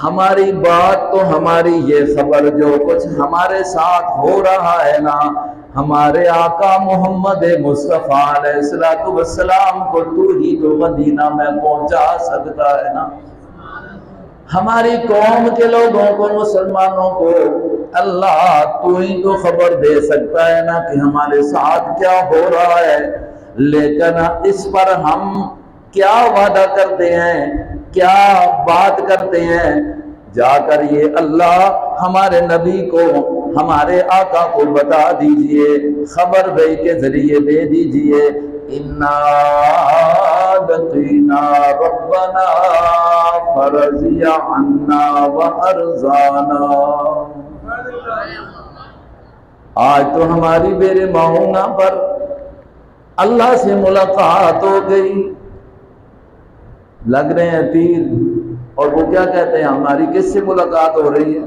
ہماری بات تو ہماری یہ خبر جو کچھ ہمارے ساتھ ہو رہا ہے نا، ہمارے آقا محمد مصطفیٰ علیہ الصلوۃ والسلام کو تو ہی تو مدینہ میں پہنچا سکتا ہے نا۔ ہماری قوم کے لوگوں کو، مسلمانوں کو اللہ تو ہی تو خبر دے سکتا ہے نا کہ ہمارے ساتھ کیا ہو رہا ہے۔ لیکن اس پر ہم کیا وعدہ کرتے ہیں، کیا بات کرتے ہیں، جا کر یہ اللہ ہمارے نبی کو، ہمارے آقا کو بتا دیجئے، خبر بھائی کے ذریعے دے دیجئے، اِنَّا لَقِينَا رَبَّنَا فَرَضِيَ عَنَّا وَأَرْضَانَا۔ آج تو ہماری بیرے معونہ پر اللہ سے ملاقات ہو گئی، لگ رہے ہیں تیر، اور وہ کیا کہتے ہیں، ہماری کس سے ملاقات ہو رہی ہے؟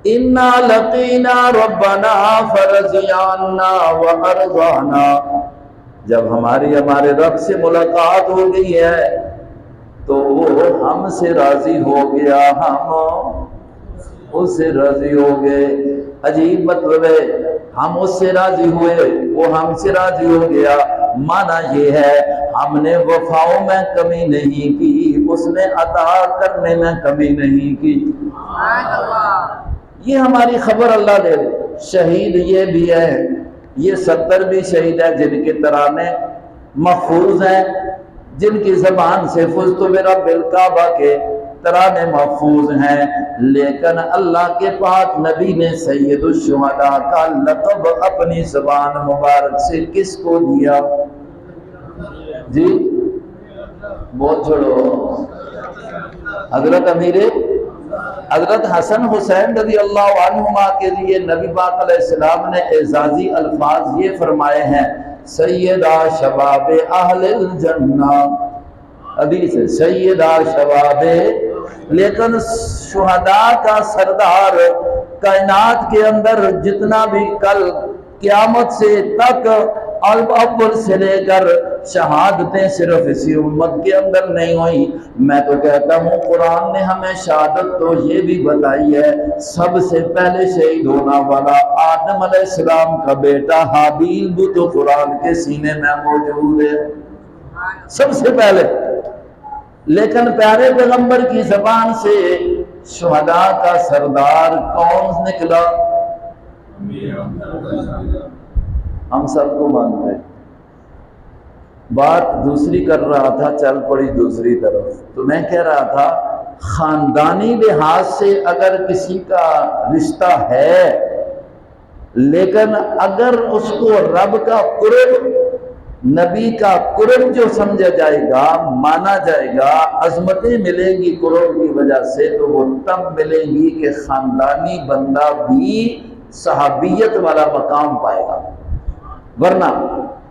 اِنَّا لَقِينَا رَبَّنَا فَرَضِيَ عَنَّا وَأَرْضَانَا۔ جب ہمارے رب سے ملاقات ہو گئی ہے تو وہ ہم سے راضی ہو گیا، ہم اس سے راضی ہو گئے۔ عجیب مطلب ہے، ہم اس سے راضی ہوئے، وہ ہم سے راضی ہو گیا۔ معنی یہ ہے ہم نے وفاؤں میں کمی نہیں کی، اس نے عطا کرنے میں کمی نہیں کی۔ یہ ہماری خبر اللہ دے دے۔ شہید یہ بھی ہے، یہ 70 بھی شہید ہے جن کے ترانے محفوظ ہیں، جن کی زبان سے فزت برب الکعبہ کے ترانے محفوظ ہیں، لیکن اللہ کے پاک نبی نے سید الشہداء کا لقب اپنی زبان مبارک سے کس کو دیا؟ جی بہت چھوڑو، حضرت حسن حسین رضی اللہ عنہما کے لیے نبی پاک علیہ السلام نے اعزازی الفاظ یہ فرمائے ہیں، سیدہ شباب اہل الجنہ، حدیث ہے سیدہ شباب، لیکن شہداء کا سردار کائنات کے اندر جتنا بھی کل قیامت سے تک اول سے لے کر شہادتیں صرف اسی امت کے اندر نہیں ہوئی۔ میں تو کہتا ہوں قرآن نے ہمیں شہادت تو یہ بھی بتائی ہے، سب سے پہلے شہید ہونا والا آدم علیہ السلام کا بیٹا حابیل بھی تو قرآن کے سینے میں موجود ہے، سب سے پہلے۔ لیکن پیارے پیغمبر کی زبان سے شہداء کا سردار کون نکلا؟ ہم سب کو مانتے ہیں۔ بات دوسری کر رہا تھا، چل پڑی دوسری طرف۔ تو میں کہہ رہا تھا خاندانی لحاظ سے اگر کسی کا رشتہ ہے، لیکن اگر اس کو رب کا قرب، نبی کا قرب جو سمجھا جائے گا، مانا جائے گا، عظمتیں ملیں گی قرب کی وجہ سے، تو وہ تب ملیں گی کہ خاندانی بندہ بھی صحابیت والا مقام پائے گا۔ ورنہ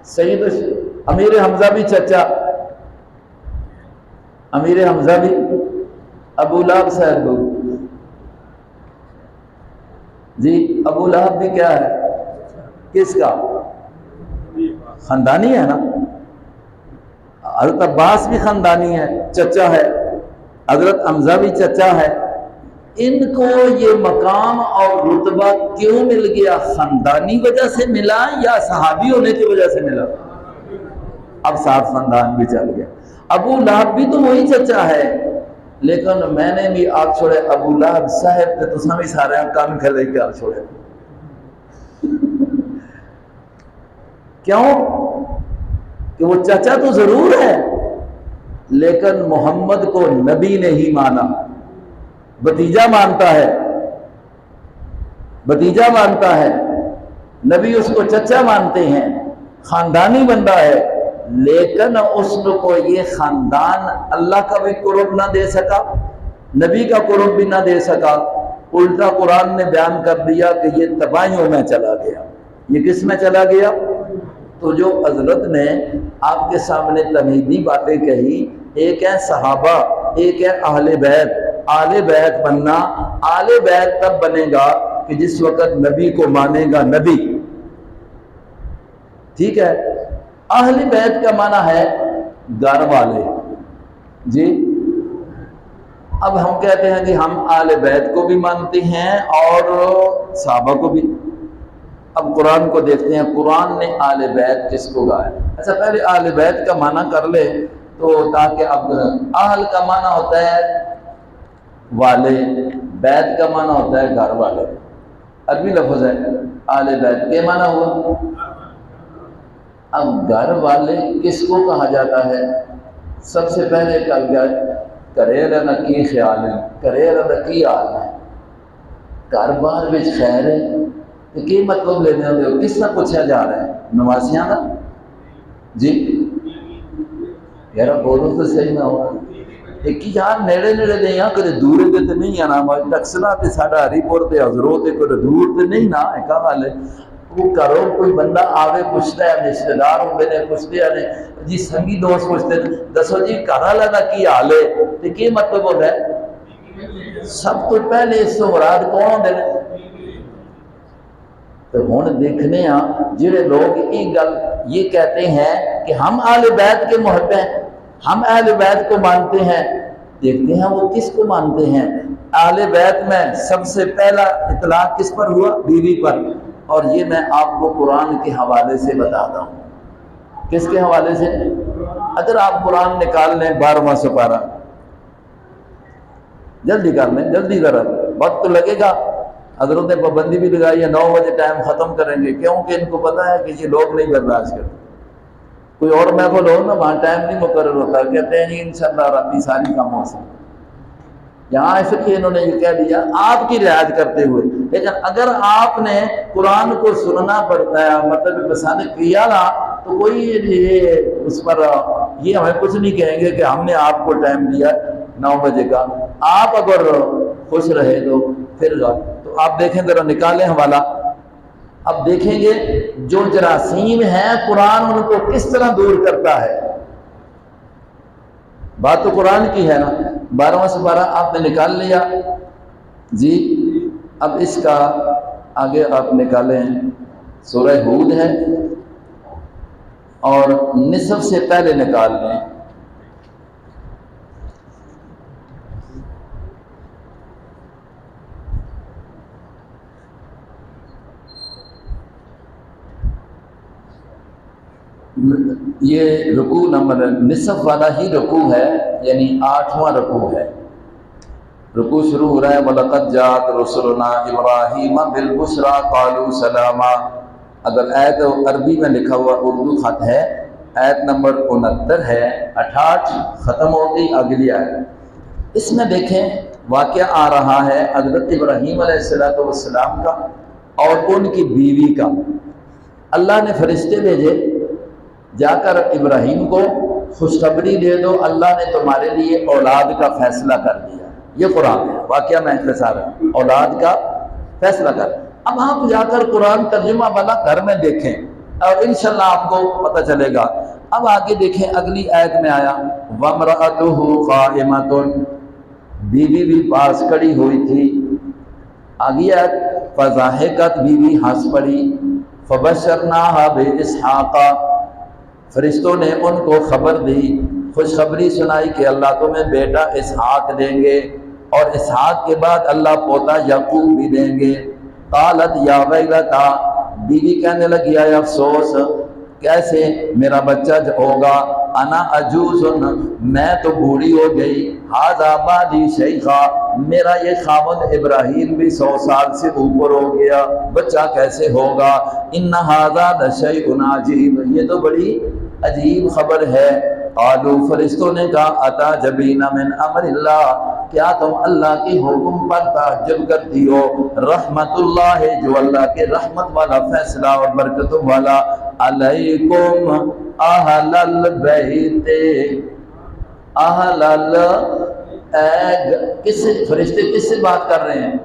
سید امیر حمزہ بھی چچا، امیر حمزہ بھی ابو لہب صاحب جی، ابو لہب بھی کیا ہے، کس کا خاندانی ہے نا، حضرت عباس بھی خاندانی ہے، چچا ہے، حضرت حمزہ بھی چچا ہے۔ ان کو یہ مقام اور رتبہ کیوں مل گیا؟ خاندانی وجہ سے ملا یا صحابی ہونے کی وجہ سے ملا؟ اب ساتھ خاندان بھی چل گیا۔ ابو لہب بھی تو وہی چچا ہے، لیکن میں نے بھی آگ چھوڑے ابو لہب صاحب کے تو سمی سارے کام کھلے کے آگ چھوڑے۔ کیوں؟ کہ وہ چچا تو ضرور ہے، لیکن محمد کو نبی نے ہی مانا، بھتیجا مانتا ہے، بھتیجا مانتا ہے، نبی اس کو چچا مانتے ہیں، خاندانی بندہ ہے، لیکن اس کو یہ خاندان اللہ کا بھی قرب نہ دے سکا، نبی کا قرب بھی نہ دے سکا، الٹا قرآن نے بیان کر دیا کہ یہ تباہیوں میں چلا گیا۔ یہ کس میں چلا گیا؟ تو جو حضرت نے آپ کے سامنے تمہیدی باتیں کہی، ایک ہے صحابہ، ایک ہے اہل بیت۔ اہل بیت بننا، اہل بیت تب بنے گا کہ جس وقت نبی کو مانے گا نبی، ٹھیک ہے؟ اہل بیت کا معنی ہے گھر والے، جی اب ہم کہتے ہیں کہ ہم آل بیت کو بھی مانتے ہیں اور صحابہ کو بھی. اب قرآن کو دیکھتے ہیں, قرآن نے آل بیت کس کو کہا ہے؟ اچھا پہلے آل بیت کا معنی کر لے تو تاکہ اب اہل کا معنی ہوتا ہے والے, بیت کا معنی ہوتا ہے گھر والے, عربی لفظ ہے آل بیت کے معنی ہوا. اب گھر والے کس کو کہا جاتا ہے؟ سب سے پہلے کل گیا کرے رہنا کی خیال ہے, کرے رہنا کی حال ہے, گھر بار بچ خیر ہے کی مطلب لینے ہوتے ہو؟ کس طرح پوچھا جا رہا ہے؟ نمازیاں کا جی یار بولو تو صحیح نہ ہو. ایک یار نیڑے نیڑے دے یہاں کدے دور دے تے نہیں آنا, ٹکسلا تے ساڈا ہری پور تے حضرو تے کوئی دور تے نہیں نا ہے. کہاں والے وہ کرو کوئی بندہ آوے پوچھتا ہے, رشتے دار ہوندے نے پوچھتے ہیں جی, سنگی دوست پوچھتے ہیں دسو جی گھر والا دا کی حال ہے تے کی مطلب ہوتا ہے؟ سب تو پہلے اس تو مراد کون ہوندے نے؟ تو ہن دیکھنے ہیں جڑے لوگ یہ گل یہ کہتے ہیں کہ ہم اہل بیت کے محب ہیں, ہم اہل بیت کو مانتے ہیں, دیکھتے ہیں وہ کس کو مانتے ہیں. اہل بیت میں سب سے پہلا اطلاق کس پر ہوا؟ بیوی پر. اور یہ میں آپ کو قرآن کے حوالے سے بتاتا ہوں. کس کے حوالے سے؟ اگر آپ قرآن نکال لیں 12واں سپارہ, جلدی کر لیں, جلدی ذرا, وقت تو لگے گا. حضرت نے پابندی بھی لگائی ہے 9 بجے ٹائم ختم کریں گے, کیونکہ ان کو پتہ ہے کہ یہ لوگ نہیں برداشت کرتے. کوئی اور محفل ہو نا وہاں ٹائم نہیں مقرر ہوتا, کہتے ہیں جی انشاءاللہ راتی ساری کام ہو سکتے. یہاں اس لیے انہوں نے یہ کہہ دیا آپ کی رعایت کرتے ہوئے. لیکن اگر آپ نے قرآن کو سننا پڑتا ہے مطلب پسند کیا نا تو کوئی اس پر یہ ہمیں کچھ نہیں کہیں گے کہ ہم نے آپ کو ٹائم دیا 9 بجے کا. آپ اگر خوش رہے تو پھر تو آپ دیکھیں ذرا نکالیں حوالہ. اب دیکھیں گے جو جراثیم ہیں قرآن ان کو کس طرح دور کرتا ہے. بات تو قرآن کی ہے نا. 12واں سپارہ آپ نے نکال لیا جی. اب اس کا آگے آپ نکالیں, سورہ ہود ہے اور نصف سے پہلے نکال لیں. یہ رکوع نمبر نصف والا ہی رکوع ہے, یعنی 8واں رکوع ہے. رکوع شروع ہو رہا ہے وَلَقَدْ جَاءَتْ رُسُلُنَا إِبْرَاهِيمَ بِالْبُشْرَىٰ قَالُوا سَلَامًا. اگر آیت عربی میں لکھا ہوا اردو خط ہے, آیت نمبر 69 ہے, 68 ختم ہوتی اگلی آیت. اس میں دیکھیں واقعہ آ رہا ہے حضرت ابراہیم علیہ السلام کا اور ان کی بیوی کا. اللہ نے فرشتے بھیجے, جا کر ابراہیم کو خوشخبری دے دو اللہ نے تمہارے لیے اولاد کا فیصلہ کر دیا. یہ قرآن ہے, واقعہ میں اختصار ہے, اولاد کا فیصلہ کر. اب آپ جا کر قرآن ترجمہ والا گھر میں دیکھیں اور انشاءاللہ آپ کو پتہ چلے گا. اب آگے دیکھیں اگلی آیت میں آیا وَامْرَأَتُهُ قَائِمَةٌ, بیوی بھی پاس کھڑی ہوئی تھی. آگے آیت فَضَحِكَتْ, بیوی ہنس پڑی. فَبَشَّرْنَاهَا بِإِسْحَاقَ, فرشتوں نے ان کو خبر دی, خوشخبری سنائی کہ اللہ تمہیں بیٹا اسحاق دیں گے اور اسحاق کے بعد اللہ پوتا یعقوب بھی دیں گے. قالت یا ویلتا, بیوی کہنے لگی اے افسوس, کیسے میرا بچہ ہوگا. انا عجوز, میں تو بوڑھی ہو گئی. ھذا بعلی شیخا, میرا یہ خاوند ابراہیم بھی 100 سال سے اوپر ہو گیا, بچہ کیسے ہوگا. ان ھذا لشیء عجیب, یہ تو بڑی عجیب خبر ہے. قالوا, فرشتوں نے کہا اتعجبین من امر اللہ, کیا تم اللہ کے حکم پر تعجب کرتی ہو. رحمت اللہ, جو اللہ کے رحمت والا فیصلہ اور برکتوں والا. علیکم اہل البیت, اہل کس فرشتے کس سے بات کر رہے ہیں؟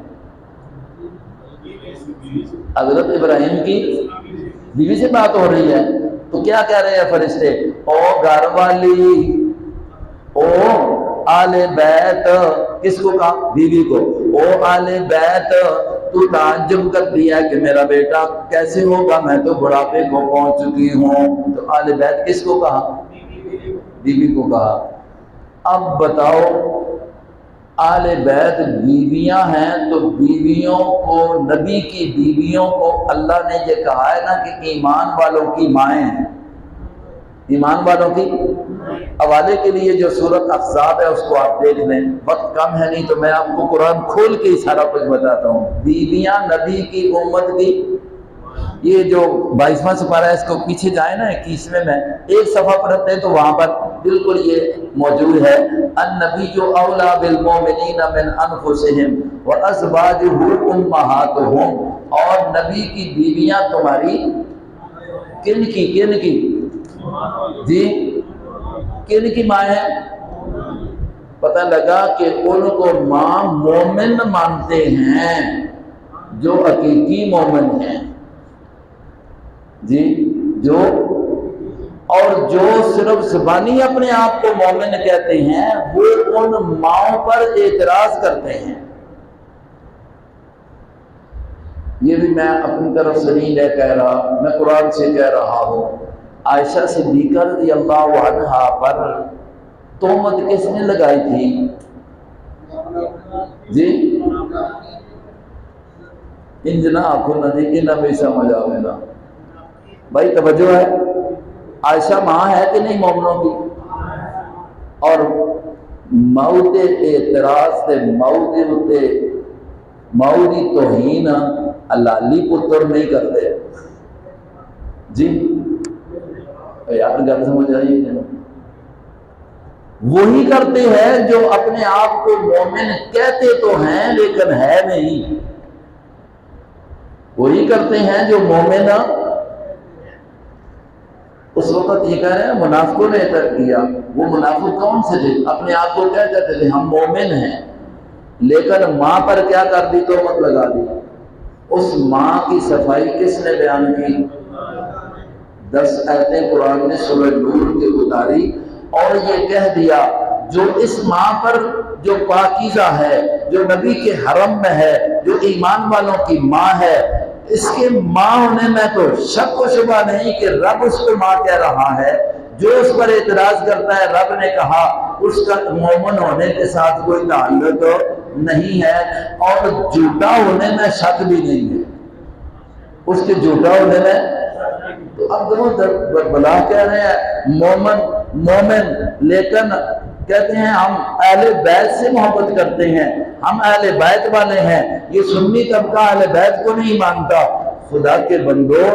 حضرت ابراہیم کی بیوی سے بات ہو رہی ہے. تو کیا کہہ رہے ہیں فرشتے؟ او گھر والی, او آل بیت. کس کو کہا؟ بیوی کو. او آل بیت, تو تعجب کرتی ہے کہ میرا بیٹا کیسے ہوگا, میں تو بڑھاپے کو پہنچ چکی ہوں. تو آل بیت کس کو کہا؟ بیوی کو کہا. اب بتاؤ آل بیت بیویاں ہیں تو بیویوں کو، نبی کی بیویوں کو اللہ نے یہ کہا ہے نا کہ ایمان والوں کی مائیں ہیں، ایمان والوں کی۔ حوالے کے لیے جو سورۃ احزاب ہے اس کو آپ دیکھ لیں، وقت کم ہے نہیں تو میں آپ کو قرآن کھول کے ہی سارا کچھ بتاتا ہوں۔ بیویاں نبی کی امت کی، یہ جو 22واں سپارہ ہے اس کو پیچھے جائیں نا 21ویں میں ایک صفحہ پڑھتے ہیں تو وہاں پر بالکل یہ موجود ہے، النبی اولیٰ بالمؤمنین من انفسہم وازواجہ امہاتہم، اور نبی کی بیویاں تمہاری کن کی جی کن کی ماں ہے؟ پتہ لگا کہ ان کو ماں مومن مانتے ہیں جو حقیقی مومن ہیں جی، جو اور جو صرف زبانی اپنے آپ کو مومن کہتے ہیں وہ ان ماؤں پر اعتراض کرتے ہیں۔ یہ بھی میں اپنی طرف سے نہیں کہہ رہا، میں قرآن سے کہہ رہا ہوں۔ عائشہ صدیقہ رضی اللہ عنہا پر تہمت کس نے لگائی تھی جی؟ انجنا آنکھوں نہ جی، ان میں سمجھ آئے گا بھائی، توجہ ہے۔ عائشہ ماں ہے کہ نہیں مومنوں کی؟ اور موت اعتراض تے موتی توہین حلالی پتر نہیں کرتے جی، یار گل سمجھ آئی ہے؟ وہی کرتے ہیں جو اپنے آپ کو مومن کہتے تو ہیں لیکن ہے نہیں، وہی کرتے ہیں جو مومن۔ اس وقت یہ کہہ رہے ہیں منافقوں نے اعتراض کیا، وہ منافق کون سے تھے؟ اپنے آپ کو کیا کہتے تھے؟ ہم مومن ہیں، لیکن ماں پر کیا کر دی؟ تہمت لگا دی۔ اس ماں کی صفائی کس نے بیان کی؟ 10 آیتیں قرآن نے سورہ نور کے اتاری اور یہ کہہ دیا جو اس ماں پر جو پاکیزہ ہے، جو نبی کے حرم میں ہے، جو ایمان والوں کی ماں ہے، اس کے ماں ہونے میں تو شک و شبہ نہیں کہ رب اس کو ماں کہہ رہا ہے۔ جو اس پر اعتراض کرتا ہے رب نے کہا اس کا مومن ہونے کے ساتھ کوئی تعلق نہیں ہے، اور جھوٹا ہونے میں شک بھی نہیں ہے اس کے جھوٹا ہونے میں۔ تو اب دونوں بلا کہہ رہے ہیں مومن، لیکن کہتے ہیں ہم اہل بیت سے محبت کرتے ہیں، ہم اہل بیت والے ہیں۔ یہ سنی طبقہ اہل بیت کو نہیں مانتا۔ خدا کے بندو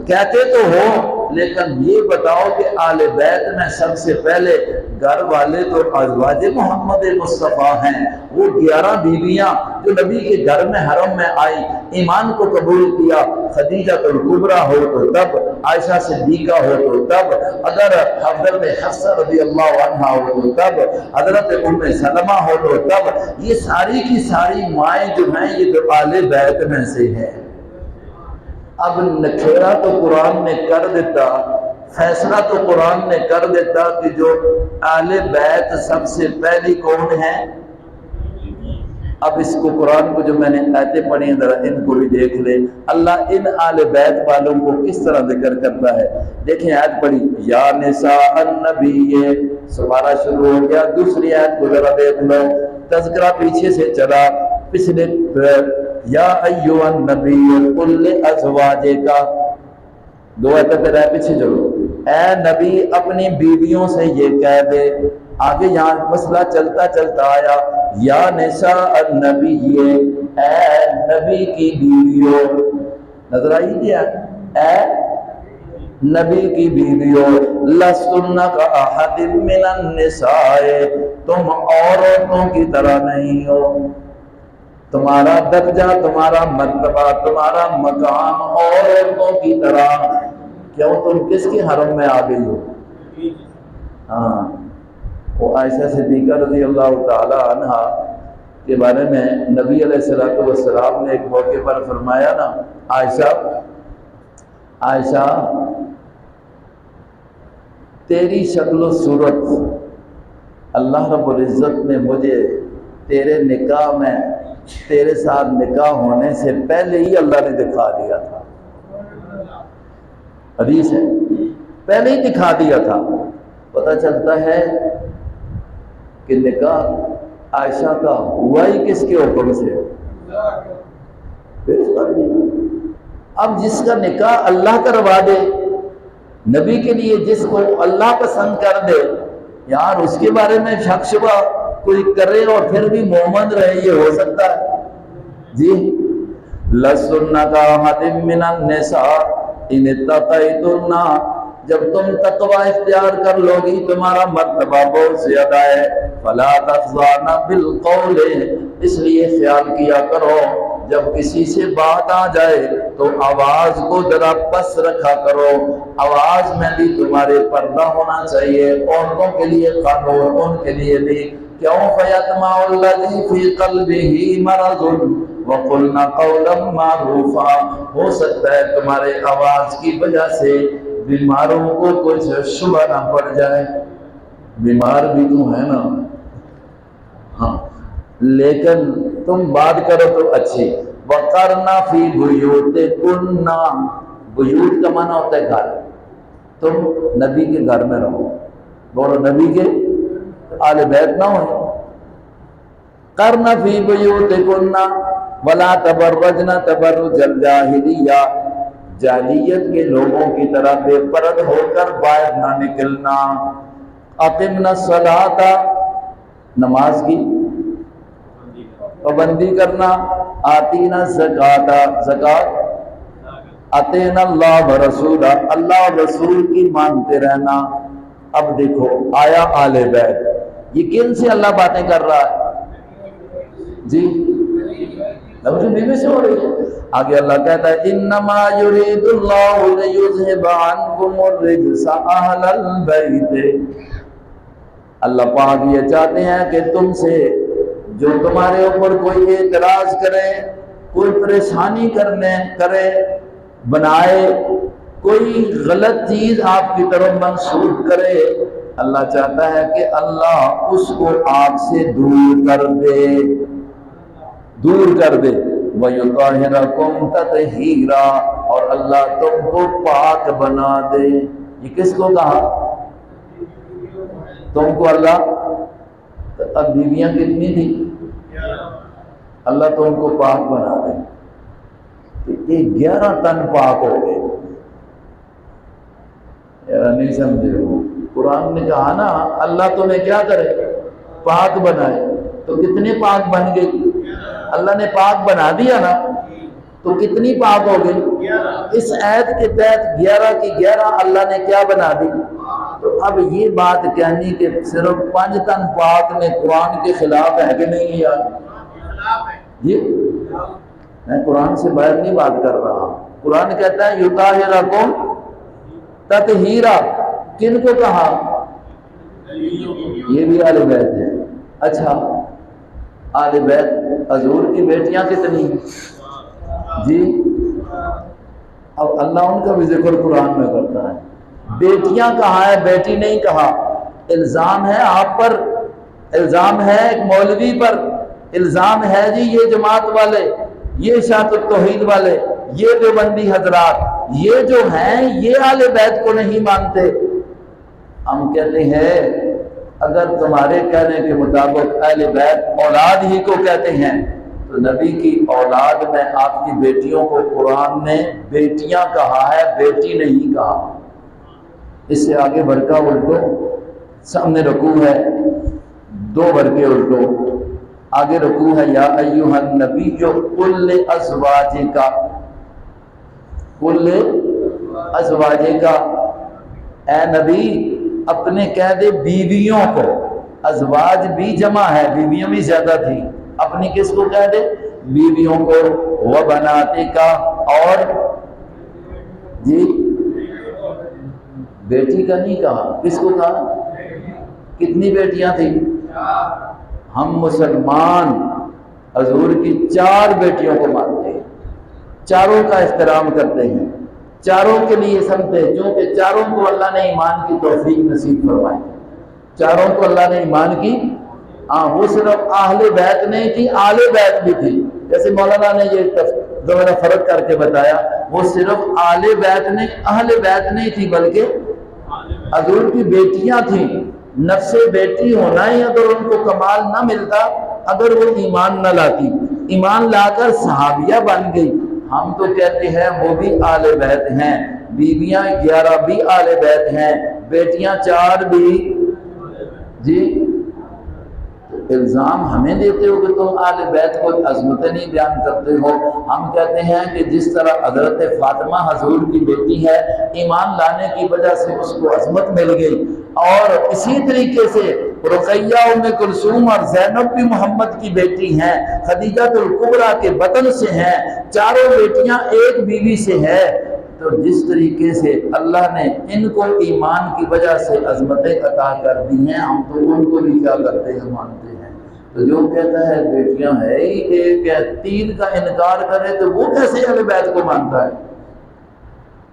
کہتے تو ہو لیکن یہ بتاؤ کہ اہل بیت میں سب سے پہلے گھر والے تو ازواج محمد مصطفیٰ ہیں، وہ 11 بیویاں جو نبی کے گھر میں حرم میں آئی، ایمان کو قبول کیا۔ خدیجہ الکبریٰ ہو تو تب، عائشہ صدیقہ ہو تو تب، اگر حضرت حفصہ رضی اللہ عنہ ہو تو تب، حضرت ام سلمہ ہو تو تب، یہ ساری کی ساری مائیں جو ہیں یہ تو اہل بیت میں سے ہے۔ اب نکھیرا تو قرآن نے کر دیتا، فیصلہ تو قرآن نے کر دیتا کہ جو اہل بیت سب سے پہلی کون ہے۔ اب اس کو قرآن کو جو میں نے آیتیں پڑھی ہیں ذرا ان کو بھی دیکھ لیں، اللہ ان اہل بیت والوں کو کس طرح ذکر کرتا ہے۔ دیکھیں آیت پڑھی، یا نساء النبی، سپارہ شروع ہو گیا۔ دوسری آیت کو ذرا دیکھ لو، تذکرہ پیچھے سے چلا، پچھلے یا ایھا النبی قل لازواجک، 2 آیتیں پہ رہے پیچھے چلو، اے نبی اپنی بیویوں سے یہ کہہ دے۔ آگے یہاں مسئلہ چلتا چلتا آیا، یا نساء النبی، اے نبی کی بیویوں، نظر آئی کیا؟ اے نبی کی بیویوں، لستن کاحد من النساء، تم عورتوں کی طرح نہیں ہو، تمہارا درجہ، تمہارا مرتبہ، تمہارا مقام عورتوں کی طرح۔ کیوں؟ تم کس کے حرم میں آ گئی ہو؟ ہاں، وہ عائشہ صدیقہ رضی اللہ تعالی عنہ کے بارے میں نبی علیہ السلام نے ایک موقع پر فرمایا نا، عائشہ تیری شکل و صورت اللہ رب العزت نے مجھے تیرے نکاح میں، تیرے ساتھ نکاح ہونے سے پہلے ہی اللہ نے دکھا دیا تھا۔ حدیث ہے، پہلے ہی دکھا دیا تھا۔ پتہ چلتا ہے کہ نکاح عائشہ کا ہوا ہی کس کے حکم سے؟ پیش کر دیا۔ اب جس کا نکاح اللہ کروا دے، نبی کے لیے جس کو اللہ پسند کر دے، یار اس کے بارے میں شک شبہ کوئی کرے اور پھر بھی مومن رہے، یہ ہو سکتا ہے؟ جی لَسُنَّ كَأَحَدٍ مِّنَ النِّسَاءِ إِنِ اتَّقَيْتُنَّ، جب تم تقوی اختیار کر لو گی تمہارا مرتبہ بہت زیادہ ہے۔ فَلَا تَخْضَعْنَ بِالْقَوْلِ، اس لیے خیال کیا کرو جب کسی سے بات آ جائے تو آواز کو ذرا پس رکھا کرو، آواز میں بھی تمہارے پردہ ہونا چاہیے، عورتوں کے لیے قانون، ان کے لیے بھی۔ کیوں؟ فَيَطْمَعُ الَّذِي فِي قَلْبِهِ مَرَضٌ وَقُلْنَ قَوْلًا مَّعْرُوفًا، ہو سکتا ہے تمہارے آواز کی وجہ سے بیماروں کو کچھ شبہ نہ پڑ جائے، بیمار بھی تو ہے نا، ہاں، لیکن تم بات کرو تو اچھی۔ وَقَرْنَ فِي بُيُوتِكُنَّ، بیوت کا معنی ہوتا ہے گھر، تم نبی کے گھر میں رہو، بولو نبی کے آل بیت نہ ہو۔ قَرْنَ فِي بُيُوتِكُنَّ وَلَا تَبَرَّجْنَ تَبَرُّجَ الْجَاهِلِيَّةِ، جاہلیت کے لوگوں کی طرح بے پرد ہو کر باہر نہ نکلنا۔ اقمنا الصلاۃ، نماز کی پابندی کرنا۔ آتینا الزکاۃ، زکات۔ اطیعنا اللہ ورسولہ، اللہ اور رسول کی مانتے رہنا۔ اب دیکھو آیا آل بیت، یہ کن سے اللہ باتیں کر رہا ہے؟ جی نبی بیوی سے ہو رہی ہے۔ آگے اللہ کہتا ہے انما یرید اللہ لیذھب عنکم الرجس اہل البیت، اللہ پاک یہ چاہتے ہیں کہ تم سے جو تمہارے اوپر کوئی اعتراض کرے، کوئی پریشانی کرے، بنائے، کوئی غلط چیز آپ کی طرف منسوب کرے، اللہ چاہتا ہے کہ اللہ اس کو آپ سے دور کر دے، دور کر دے۔ وَيُطَهِّرَكُمْ تَطْهِيرًا، اور اللہ تم کو پاک بنا دے۔ یہ کس کو کہا؟ تم کو اللہ۔ اب بیویاں کتنی تھی؟ اللہ تم کو پاک بنا دے، یہ 11 تن پاک ہو گئے۔ یار نہیں سمجھے ہو، قرآن نے کہا نا اللہ تمہیں کیا کرے؟ پاک بنائے، تو کتنے پاک بن گئے؟ اللہ نے پاک بنا دیا نا، تو کتنی پاک ہو گئی؟ اس عید کے تحت 11 کی 11 اللہ نے کیا بنا دی؟ تو اب یہ بات کہنی کہ صرف 5 تن پاک میں قرآن کے خلاف ہے کہ نہیں یار؟ جی میں قرآن سے باہر نہیں بات کر رہا، قرآن کہتا ہے یطہرکم تطہیرا، کن کو کہا؟ یہ بھی آل بیت ہے۔ اچھا آل بیت حضور کی بیٹیاں کتنی؟ جی اب اللہ ان کا بھی ذکر قرآن میں کرتا ہے۔ بیٹیاں کہا ہے، بیٹی نہیں کہا۔ الزام ہے آپ پر، الزام ہے ایک مولوی پر، الزام ہے جی یہ جماعت والے، یہ اشاعت التوحید والے، یہ دیوبندی حضرات، یہ جو ہیں یہ آل بیت کو نہیں مانتے۔ ہم کہتے ہیں اگر تمہارے کہنے کے مطابق اہل بیت اولاد ہی کو کہتے ہیں تو نبی کی اولاد میں آپ کی بیٹیوں کو قرآن نے بیٹیاں کہا ہے، بیٹی نہیں کہا۔ اس سے آگے برقع الٹو، سامنے رکوع ہے، 2 برقعے الٹو، آگے رکوع ہے یا ایھا النبی قل لازواجک، قل لازواجک، اے نبی اپنے کہہ دے بیویوں کو، ازواج بھی جمع ہے، بیویاں بھی زیادہ تھیں، اپنی کس کو کہہ دے؟ بیویوں کو۔ وبناتک، اور جی بیٹی کا نہیں کہا، کس کو کہا؟ کتنی بیٹیاں تھیں؟ ہم مسلمان حضور کی 4 بیٹیوں کو مانتے ہیں، چاروں کا احترام کرتے ہیں، چاروں کے لیے سمتے ہیں، کیونکہ چاروں کو اللہ نے ایمان کی توفیق نصیب فرمائی، چاروں کو اللہ نے ایمان کی۔ ہاں وہ صرف اہل بیت نہیں تھی، آل بیت بھی تھی، جیسے مولانا نے یہ ذرا فرق کر کے بتایا، وہ صرف آل بیت نہیں، اہل بیت نہیں تھی، بلکہ حضور کی بیٹیاں تھیں، نفس بیٹی ہونا ہی اگر ان کو کمال نہ ملتا، اگر وہ ایمان نہ لاتی، ایمان لا کر صحابیہ بن گئی، ہم تو کہتے ہیں وہ بھی آل بیت ہیں، بیویاں 11 بھی آل بیت ہیں، بیٹیاں 4 بھی، جی الزام ہمیں دیتے ہو کہ تم آل بیت کو عظمتیں نہیں بیان کرتے ہو۔ ہم کہتے ہیں کہ جس طرح حضرت فاطمہ حضور کی بیٹی ہے، ایمان لانے کی وجہ سے اس کو عظمت مل گئی، اور اسی طریقے سے رقیہ ام کلثوم اور زینب بھی محمد کی بیٹی ہیں، خدیجہ الکبریٰ کے بطن سے ہیں، چاروں بیٹیاں ایک بیوی سے ہیں۔ تو جس طریقے سے اللہ نے ان کو ایمان کی وجہ سے عظمتیں عطا کر دی ہیں، ہم تو ان کو بھی کیا کرتے ہیں، مانتے ہیں۔ تو جو کہتا ہے بیٹیاں ہے ہی ایک ہے، 3 کا انکار کرے تو وہ کیسے اہل بیت کو مانتا ہے؟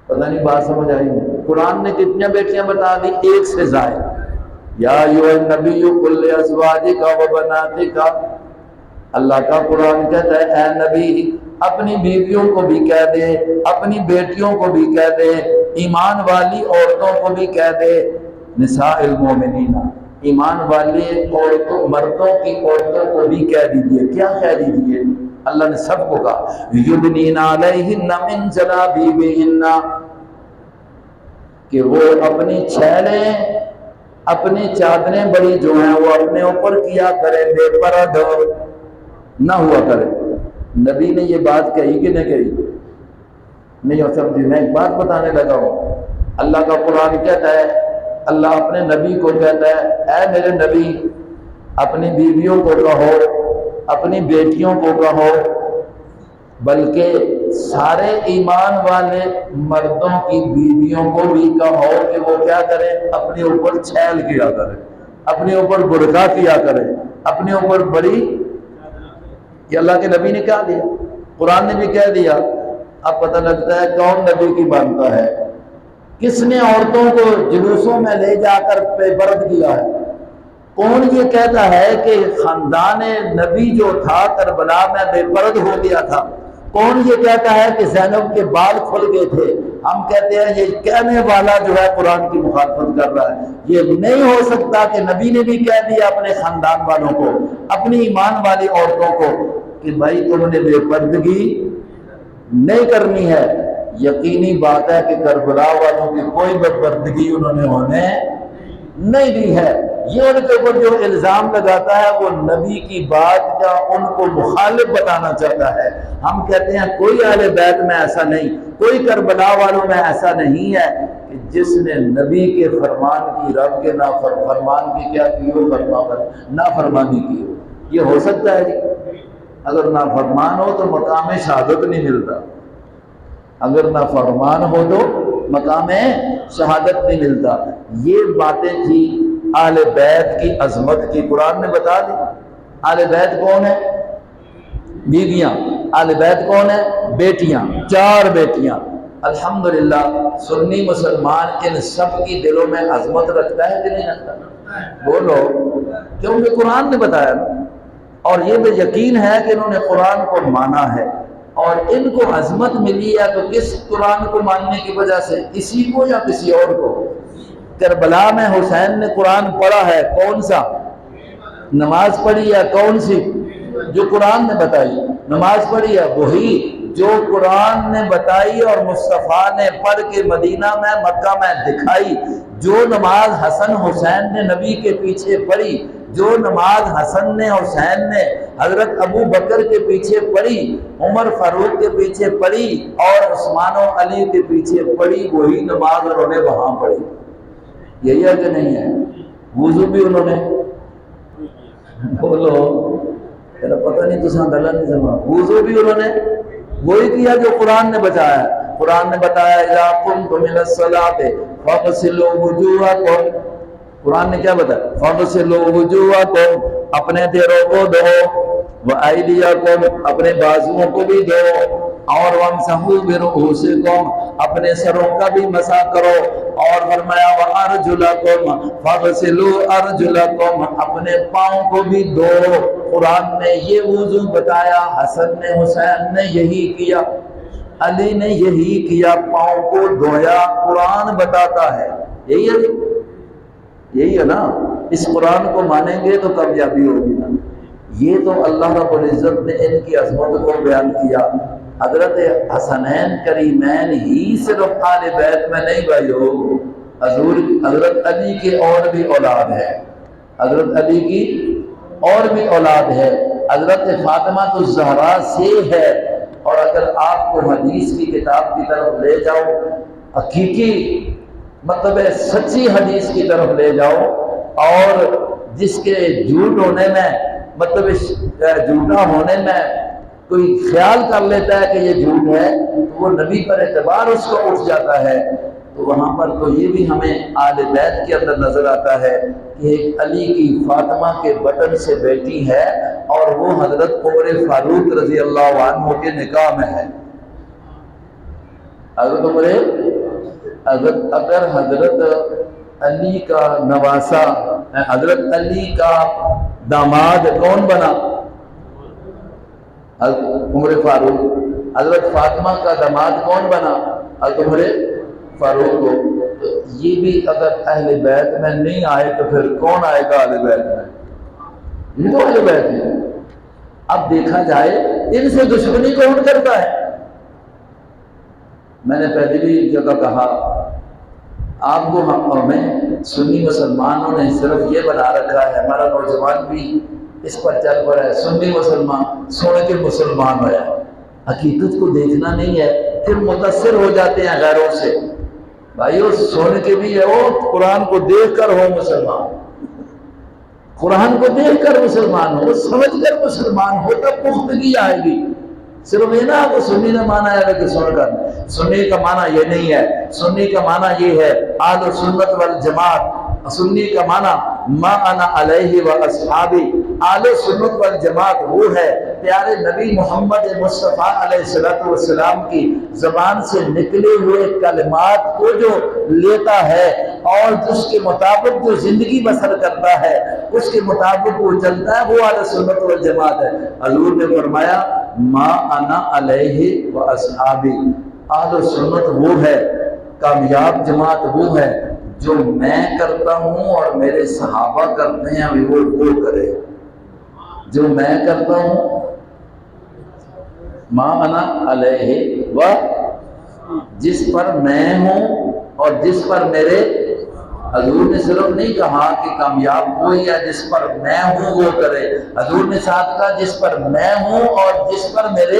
پتہ نہیں بات سمجھ آئی نہیں؟ قرآن نے کتنی بیٹیاں بتا دی؟ 1 سے زائد۔ یا ایھا النبی قل لازواجک و بناتک، اللہ کا قرآن کہتا ہے اے نبی اپنی بیویوں کو بھی کہہ دے، اپنی بیٹیوں کو بھی کہہ دے، ایمان والی عورتوں کو بھی کہہ دے، نساء المومنین، ایمان والے عورتوں، مردوں کی عورتوں کو بھی کہہ دیجئے۔ کیا کہہ دیجئے؟ اللہ نے سب کو کہا یدنین علیہن من جلابیبہن، کہ وہ اپنی چھیلیں، اپنی چادریں بڑی جو ہیں وہ اپنے اوپر کیا کریں، بے پرد نہ ہوا کرے۔ نبی نے یہ بات کہی کہ نہیں کہی؟ نہیں ہو سمجھی؟ میں ایک بات بتانے لگا ہوں، اللہ کا قرآن کہتا ہے، اللہ اپنے نبی کو کہتا ہے اے میرے نبی اپنی بیویوں کو کہو، اپنی بیٹیوں کو کہو، بلکہ سارے ایمان والے مردوں کی بیویوں کو بھی کہو کہ وہ کیا کریں، اپنے اوپر چھیل کیا کریں، اپنے اوپر برقع کیا کریں، اپنے اوپر بڑی، یہ اللہ کے نبی نے کہہ دیا، قرآن نے بھی کہہ دیا۔ اب پتہ لگتا ہے کون نبی کی مانتا ہے، کس نے عورتوں کو جلوسوں میں لے جا کر بے پرد کیا ہے، کون یہ کہتا ہے کہ خاندان نبی جو تھا کربلا میں بے پرد ہو گیا تھا، کون یہ کہتا ہے کہ زینب کے بال کھل گئے تھے؟ ہم کہتے ہیں یہ کہنے والا جو ہے قرآن کی مخالفت کر رہا ہے۔ یہ نہیں ہو سکتا کہ نبی نے بھی کہہ دیا اپنے خاندان والوں کو، اپنی ایمان والی عورتوں کو کہ بھائی تم نے بے پردگی نہیں کرنی ہے۔ یقینی بات ہے کہ کربلا والوں کی کوئی بے پردگی انہوں نے ہونے نہیں دی ہے۔ یہ ان کے اوپر جو الزام لگاتا ہے وہ نبی کی بات کا ان کو مخالف بتانا چاہتا ہے۔ ہم کہتے ہیں کوئی اہل بیت میں ایسا نہیں، کوئی کربلا والوں میں ایسا نہیں ہے کہ جس نے نبی کے فرمان کی، رب کے فرمان کی کیا کی ہو، نافرمانی کی ہو۔ یہ ہو سکتا ہے جی؟ اگر نافرمان ہو تو مقام شہادت نہیں ملتا، اگر نافرمان ہو تو مقام شہادت نہیں ملتا۔ یہ باتیں تھی اہل بیت کی عظمت کی، قرآن نے بتا دی۔ اہل بیت کون ہے؟ بیویاں۔ اہل بیت کون ہے؟ بیٹیاں، 4 بیٹیاں۔ الحمدللہ سنی مسلمان ان سب کی دلوں میں عظمت رکھتا ہے کہ نہیں رکھتا؟ بولو، کیونکہ قرآن نے بتایا نا، اور یہ بھی یقین ہے کہ انہوں نے قرآن کو مانا ہے، اور ان کو عظمت ملی ہے تو کس قرآن کو ماننے کی وجہ سے؟ اسی کو یا کسی اور کو؟ کربلا میں حسین نے قرآن پڑھا ہے، کون سا؟ نماز پڑھی ہے کون سی؟ جو قرآن نے بتائی۔ نماز پڑھی ہے وہی جو قرآن نے بتائی اور مصطفیٰ نے پڑھ کے مدینہ میں، مکہ میں دکھائی۔ جو نماز حسن حسین نے نبی کے پیچھے پڑھی، جو نماز حسن نے حسین نے حضرت ابو بکر کے پیچھے پڑھی، عمر فاروق کے پیچھے پڑھی اور عثمان و علی کے پیچھے پڑھی، وہی نماز انہوں نے وہاں پڑھی۔ یہی ہے کہ نہیں ہے؟ وضو بھی انہوں نے، بولو تیرا پتہ نہیں تو ساتھ اللہ نہیں سمجھا، وضو بھی انہوں نے وہی کیا جو قرآن نے بتایا ہے۔ قرآن نے بتایا اذا قمتم الى الصلاة فاغسلوا وجوہکم، قرآن نے کیا بتایا؟ فاغسلوا وجوہکم، اپنے دیروں کو دھو، وایدیکم، اپنے بازوؤں کو بھی دھو، اور وامسحوا برؤوسکم، اپنے سروں کا بھی مسح کرو، اور فرمایا وارجلکم فاغسلوا ارجلکم، اپنے پاؤں کو بھی دھو۔ قرآن نے یہ وضو بتایا، حسن نے حسین نے یہی کیا، علی نے یہی کیا، پاؤں کو دھویا، قرآن بتاتا ہے۔ یہی ہے یہی ہے نا، اس قرآن کو مانیں گے تو کامیابی ہوگی نا۔ یہ تو اللہ رب العزت نے ان کی عظمت کو بیان کیا۔ حضرت حسنین کریمین ہی صرف آل بیت میں نہیں بھائیو، حضرت علی کی اور بھی اولاد ہے، حضرت علی کی اور بھی اولاد ہے، حضرت فاطمہ الزہرا سے ہے۔ اور اگر آپ کو حدیث کی کتاب کی طرف لے جاؤ، حقیقی مطلب سچی حدیث کی طرف لے جاؤ، اور جس کے جھوٹ ہونے میں مطلب جھوٹا ہونے میں کوئی خیال کر لیتا ہے کہ یہ جھوٹ ہے، تو وہ نبی پر اعتبار اس کو اٹھ جاتا ہے۔ تو وہاں پر تو یہ بھی ہمیں آل بیت کے اندر نظر آتا ہے کہ ایک علی کی فاطمہ کے بطن سے بیٹی ہے، اور وہ حضرت عمر فاروق رضی اللہ عنہ کے نکاح میں ہے۔ اگر حضرت علی کا نواسا، حضرت علی کا داماد کون بنا؟ حضرت عمر فاروق۔ حضرت فاطمہ کا داماد کون بنا؟ حضرت عمر فاروق کو۔ تو یہ بھی اگر اہل بیت میں نہیں آئے تو پھر کون آئے گا اہل بیت میں؟ یہ تو اہل بیت ہے۔ اب دیکھا جائے ان سے دشمنی کون کرتا ہے؟ میں نے پہلے بھی ایک جگہ کہا، آپ کو ہمیں سنی مسلمانوں نے صرف یہ بنا رکھا ہے، ہمارا نوجوان بھی اس پر چل پڑا ہے، سنی مسلمان سونے کے مسلمان ہوا ہے، حقیقت کو دیکھنا نہیں ہے، پھر متاثر ہو جاتے ہیں غیروں سے۔ بھائیو سونے کے بھی ہے، وہ قرآن کو دیکھ کر ہو مسلمان، قرآن کو دیکھ کر مسلمان ہو، سمجھ کر مسلمان ہو، تب پختگی آئے گی۔ صرف یہ نا کہ سنی نے مانا ہے کہ سن کر، سنی کا معنی یہ نہیں ہے۔ سنی کا معنی یہ ہے اہل سنت والجماعت۔ سنی کا معنی ما انا علیہ و اصحابی۔ اہل سنت والجماعت وہ ہے پیارے نبی محمد مصطفیٰ علیہ السلام کی زبان سے نکلے ہوئے کلمات کو جو لیتا ہے اور اس کے مطابق جو زندگی بسر کرتا ہے، اس کے مطابق وہ چلتا ہے، وہ اہل سنت والجماعت ہے۔ حضور نے فرمایا ما انا علیہ و اصحابی۔ اہل سنت وہ ہے، کامیاب جماعت وہ ہے جو میں کرتا ہوں اور میرے صحابہ کرتے ہیں، ابھی وہ کرے جو میں کرتا ہوں۔ ما انا علیہ و، جس پر میں ہوں اور جس پر میرے، حضور نے صرف نہیں کہا کہ کامیاب وہی ہے جس پر میں ہوں وہ کرے، حضور نے ساتھ کہا جس پر میں ہوں اور جس پر میرے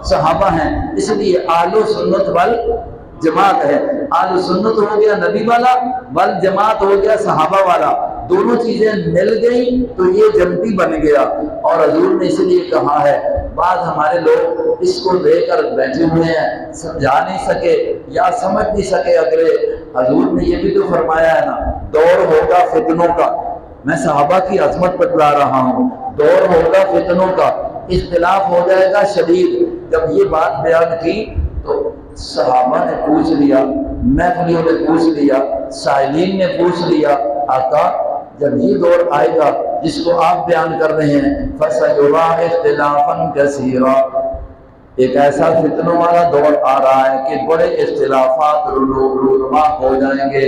صحابہ ہیں۔ اس لیے اہل سنت والجماعت ہے۔ اہل سنت ہو گیا نبی والا، والجماعت ہو گیا صحابہ والا، دونوں چیزیں مل گئی تو یہ جمتی بن گیا۔ اور حضور نے اس لیے کہا ہے، بعض ہمارے لوگ اس کو لے کر بیٹھے ہوئے ہیں، سمجھا نہیں سکے یا سمجھ نہیں سکے اگلے۔ حضور نے یہ بھی تو فرمایا ہے نا، دور ہوگا فتنوں کا، میں صحابہ کی عظمت بتلا رہا ہوں، دور ہوگا فتنوں کا، اختلاف ہو جائے گا شدید۔ جب یہ بات بیان کی تو صحابہ نے پوچھ لیا، محفلیوں نے پوچھ لیا، سائلین نے پوچھ لیا، آقا جب یہ دور آئے گا جس کو آپ بیان کر رہے ہیں، فَسَيُرَىٰ اخْتِلَافًا كَثِيرًا، ایک ایسا فتنوں والا دور آ رہا ہے کہ بڑے اختلافات رونما ہو جائیں گے۔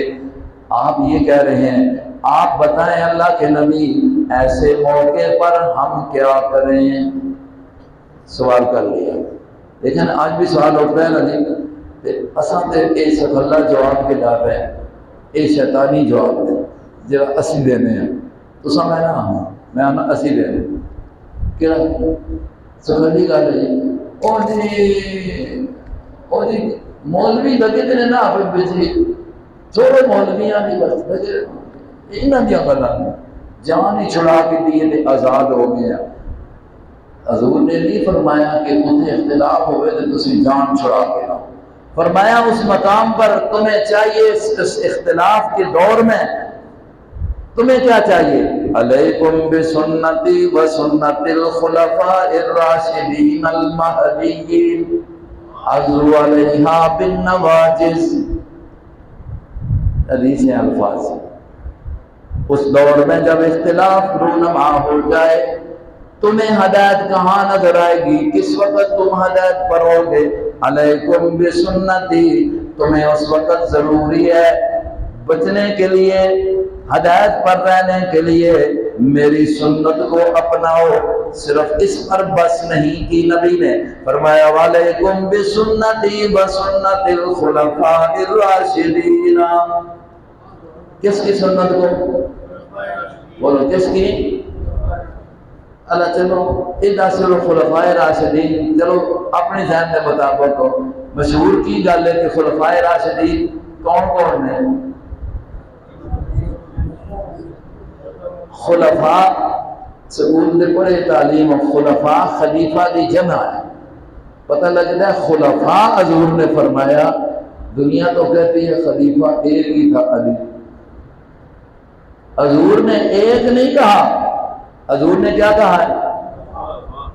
آپ یہ کہہ رہے ہیں، آپ بتائیں اللہ کے نبی ایسے موقع پر ہم کیا کریں؟ سوال کر لیا۔ لیکن آج بھی سوال اٹھتا ہے نا جی، اساں تے اے سکھلا جواب کے ڈر ہے، اے شیطانی جواب ہے جڑا اسی دینے ہیں، تو سمجھ نا ہاں میں آنا اسی دینے کیا سکھلی گل ہے جی۔ او جی مولوی لگے تے نا آپ بجلی تھوڑے مولویاں نہیں بس لگے انہاں دیاں گلاں جان ہی چھڑا کے دیے تے آزاد ہو گیا۔ حضور نے نہیں فرمایا کہ اتنے اختلاف ہوئے تو تسی جان چھڑا کے نہ، فرمایا اس مقام پر تمہیں چاہیے اس اختلاف کے دور میں تمہیں کیا چاہیے؟ علیکم بسنتی و سنت الخلفاء الراشدین المہدیین عضوا علیہا بالنواجذ۔ حدیث ہیں الفاظ، اس دور میں جب اختلاف رونما ہو جائے تمہیں ہدایت کہاں نظر آئے گی؟ کس وقت تم ہدایت پر ہوگے؟ علیکم بسنتی، تمہیں اس وقت ضروری ہے بچنے کے لیے ہدایت پر رہنے کے لیے میری سنت کو اپناؤ۔ صرف اس پر بس نہیں کی نبی نے فرمایا وعلیکم بسنتی وسنت الخلفاء الراشدین۔ کس کی سنت کو؟ بولو کس کی؟ اللہ چلو ادھا صرف خلفاء راشدین، چلو اپنے ذہن کے مطابق کو مشہور کی گل ہے کہ خلفاء راشدین کون کون ہیں؟ خلفاء سکول دے پڑھے تعلیم، خلفاء خلیفہ دی جمع ہے، پتہ لگتا ہے خلفاء حضور نے فرمایا، دنیا تو کہتی ہے خلیفہ ایک ہی تھا علی، حضور نے ایک نہیں کہا، حضور نے کیا کہا ہے؟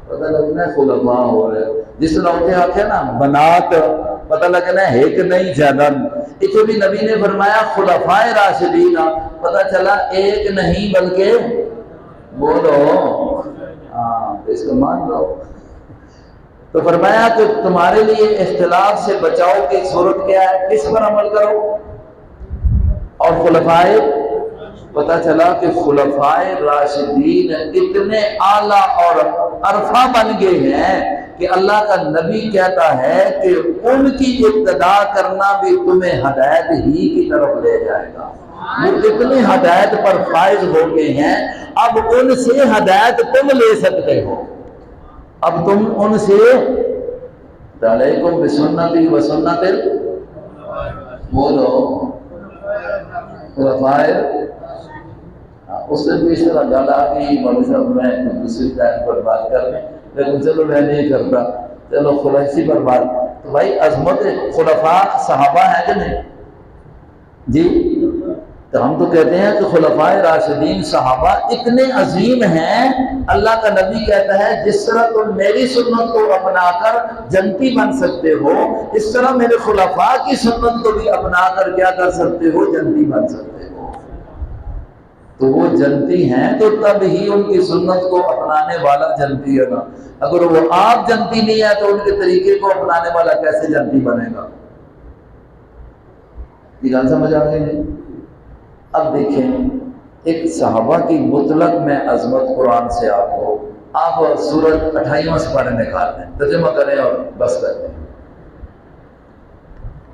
پتہ لگنا ہے خلفاء ہو رہے، جس طرح ہوتے آتے ہیں نا بنات، پتہ لگنا ہے ایک نہیں زیادہ، اتنے بھی نبی نے فرمایا خلفاء راشدین، پتہ چلا ایک نہیں بلکہ بولو ہاں اس کو مان لو۔ تو فرمایا کہ تمہارے لیے اختلاف سے بچاؤ کی صورت کیا ہے؟ کس پر عمل کرو؟ اور خلفاء، پتہ چلا کہ خلفاء راشدین اتنے اعلیٰ اور عرفہ بن گئے ہیں کہ اللہ کا نبی کہتا ہے کہ ان کی ابتدا کرنا بھی تمہیں ہدایت ہی کی طرف لے جائے گا۔ وہ اتنے ہدایت پر فائز ہو گئے ہیں، اب ان سے ہدایت تم لے سکتے ہو، اب تم ان سے علیکم بسنتی وسنت بولو خلفاء۔ اس سے بھی اس طرح گل آ گئی مولوی صاحب میں دوسری ٹائم پر بات کر لیں، لیکن چلو میں نہیں کرتا، چلو خلاصی پر بات۔ تو بھائی عظمت خلفاء صحابہ ہے کہ نہیں جی؟ تو ہم تو کہتے ہیں کہ خلفاء راشدین صحابہ اتنے عظیم ہیں، اللہ کا نبی کہتا ہے جس طرح تم میری سنت کو اپنا کر جنتی بن سکتے ہو، اس طرح میرے خلفاء کی سنت کو بھی اپنا کر کیا کر سکتے ہو؟ جنتی بن سکتے ہو۔ تو وہ جنتی ہیں تو تب ہی ان کی سنت کو اپنانے والا جنتی ہے نا، اگر وہ آپ جنتی نہیں ہے تو ان کے طریقے کو اپنانے والا کیسے جنتی بنے گا؟ یہ گل سمجھ آ گئی؟ اب دیکھیں ایک صحابہ کی مطلق میں عظمت قرآن سے آپ سورۃ 28واں سپارہ نکال لیں، ترجمہ کریں اور بس کر دیں،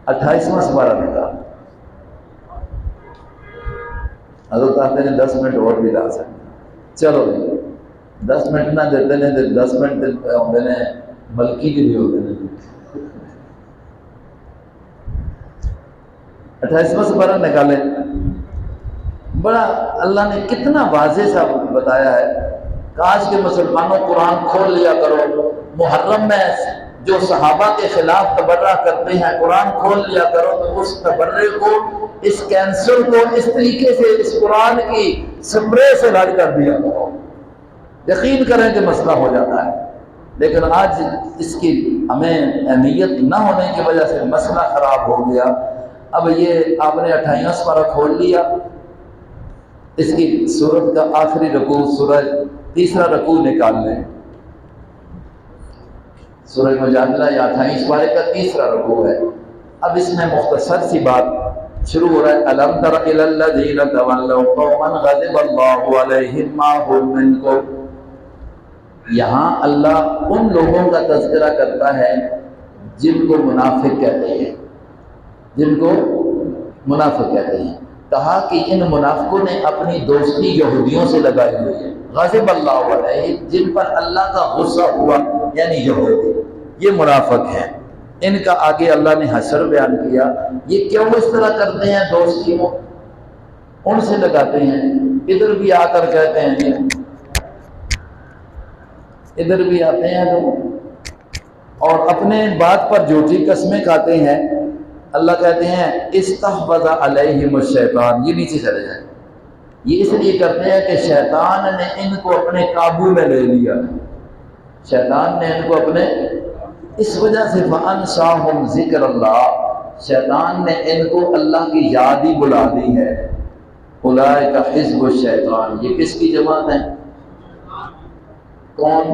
28واں سپارہ نکال۔ حضرت آتے ہیں 10 منٹ اور بھی لا سکتے، چلو 10 منٹ نہ دیتے ہیں تو 10 منٹ ہوتے ہیں ملکی کے بھی ہوتے ہیں۔ 28واں سپارہ نکالیں، بڑا اللہ نے کتنا واضح سا بتایا ہے، کاش کہ مسلمانوں قرآن کھول لیا کرو، محرم میں جو صحابہ کے خلاف تبرہ کرتے ہیں قرآن کھول لیا کرو تو اس تبرے کو، اس کینسر کو اس طریقے سے اس قرآن کی سپرے سے رد کر دیا کرو، یقین کریں کہ مسئلہ ہو جاتا ہے۔ لیکن آج اس کی ہمیں اہمیت نہ ہونے کی وجہ سے مسئلہ خراب ہو گیا۔ اب یہ آپ نے 28واں سپارہ کھول لیا، اس کی سورت کا آخری رکوع سورہ تیسرا رکوع نکال لیں، سورہ مجادلہ یا 28 سپارے کا تیسرا رکوع ہے۔ اب اس میں مختصر سی بات شروع ہو رہا ہے، الم تر الی الذین تولوا قوما غضب اللہ علیہم ما هم منکم۔ یہاں اللہ ان لوگوں کا تذکرہ کرتا ہے جن کو منافق کہتے ہیں، جن کو منافق کہتے ہیں، کہا کہ ان منافقوں نے اپنی دوستی یہودیوں سے لگائی ہوئی ہے، غضب اللہ علیہ، جن پر اللہ کا غصہ ہوا یعنی یہودی، یہ منافق ہیں۔ ان کا آگے اللہ نے حشر بیان کیا، یہ کیوں اس طرح کرتے ہیں؟ دوستی کو ان سے لگاتے ہیں، ادھر بھی آ کر کہتے ہیں، ادھر بھی آتے ہیں لوگ اور اپنے بات پر جھوٹی قسمیں کھاتے ہیں۔ اللہ کہتے ہیں استحوذ علیہم الشیطان، یہ نیچے چلے جائیں، یہ اس لیے کرتے ہیں کہ شیطان نے ان کو اپنے قابو میں لے لیا، شیطان نے ان کو اپنے، اس وجہ سے فَأَنْسَاهُمْ ذِكْرَ اللَّهِ، شیطان نے ان کو اللہ کی یاد ہی بلا دی ہے۔ اولئک حزب الشیطان، یہ کس کی جماعت ہے؟ کون؟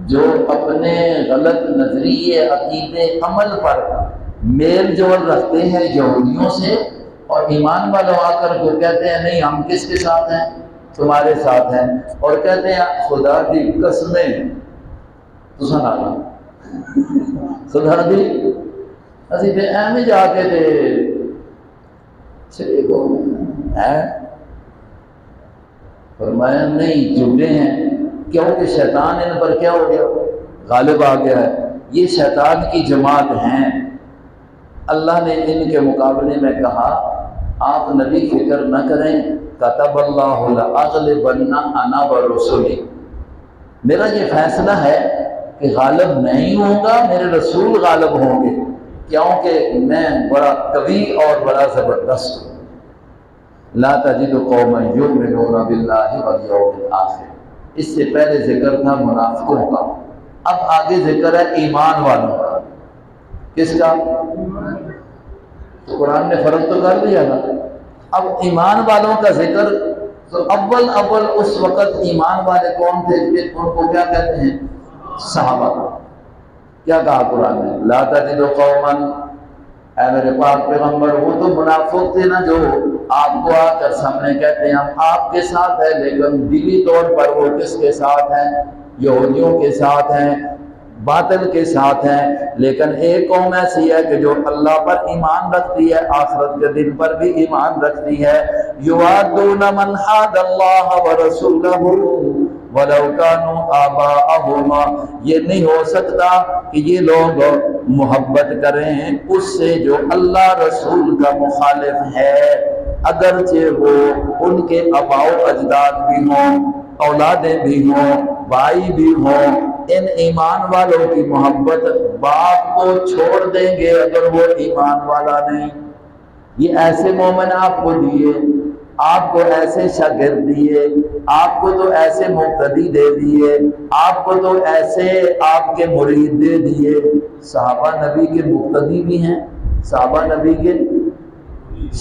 جو اپنے غلط نظریے عقیدے عمل پر میل جول رکھتے ہیں یہودیوں سے اور ایمان والوں آ کر کو کہتے ہیں نہیں ہم کس کے ساتھ ہیں؟ تمہارے ساتھ ہیں، اور کہتے ہیں خدا دی قسمیں تو سنا لو خدا دی اسی تے ایویں جا کے تے چلے کو ہے فرمایا نہیں جھوٹے ہیں، کیونکہ شیطان ان پر کیا ہو گیا؟ غالب آ گیا ہے، یہ شیطان کی جماعت ہیں۔ اللہ نے ان کے مقابلے میں کہا آپ نبی فکر نہ کریں، کتب اللہ لأغلبن انا ورسلی، میرا یہ فیصلہ ہے کہ غالب نہیں ہوں گا، میرے رسول غالب ہوں گے، کیونکہ میں بڑا قوی اور بڑا زبردست ہوں۔ لا تجد قوما یؤمنون باللہ والیوم الآخر، اس سے پہلے ذکر تھا منافقوں کا، اب آگے ذکر ہے ایمان والوں کا۔ کس کا؟ تو قرآن نے فرق تو کر دیا نا، اب ایمان والوں کا ذکر، تو اول اس وقت ایمان والے کون تھے؟ ان کو کیا کہتے ہیں؟ صحابہ۔ کیا کہا قرآن نے؟ لا تجد قوما، اے میرے پاک پیغمبر، وہ تو منافق تھے نا جو آپ کو آ کر سامنے کہتے ہیں ہم آپ کے ساتھ ہیں، لیکن دلی طور پر وہ کس کے ساتھ ہیں؟ یہودیوں کے ساتھ ہیں، باطل کے ساتھ ہیں۔ لیکن ایک قوم ایسی ہے کہ جو اللہ پر ایمان رکھتی ہے، آخرت کے دن پر بھی ایمان رکھتی ہے۔ یوادون من حاد اللہ ورسولہ وَلَوْ كَانُوا آبَاءَهُمْ، یہ نہیں ہو سکتا کہ یہ لوگ محبت کریں اس سے جو اللہ رسول کا مخالف ہے، اگرچہ وہ ان کے آباء و اجداد بھی ہوں، اولادیں بھی ہوں، بھائی بھی ہوں۔ ان ایمان والوں کی محبت باپ کو چھوڑ دیں گے اگر وہ ایمان والا نہیں۔ یہ ایسے مومن آپ کو دیے، آپ کو ایسے شاگرد دیے، آپ کو تو ایسے مقتدی دے دیے، آپ کو تو ایسے آپ کے مرید دے دیے۔ صحابہ نبی کے مقتدی بھی ہیں، صحابہ نبی کے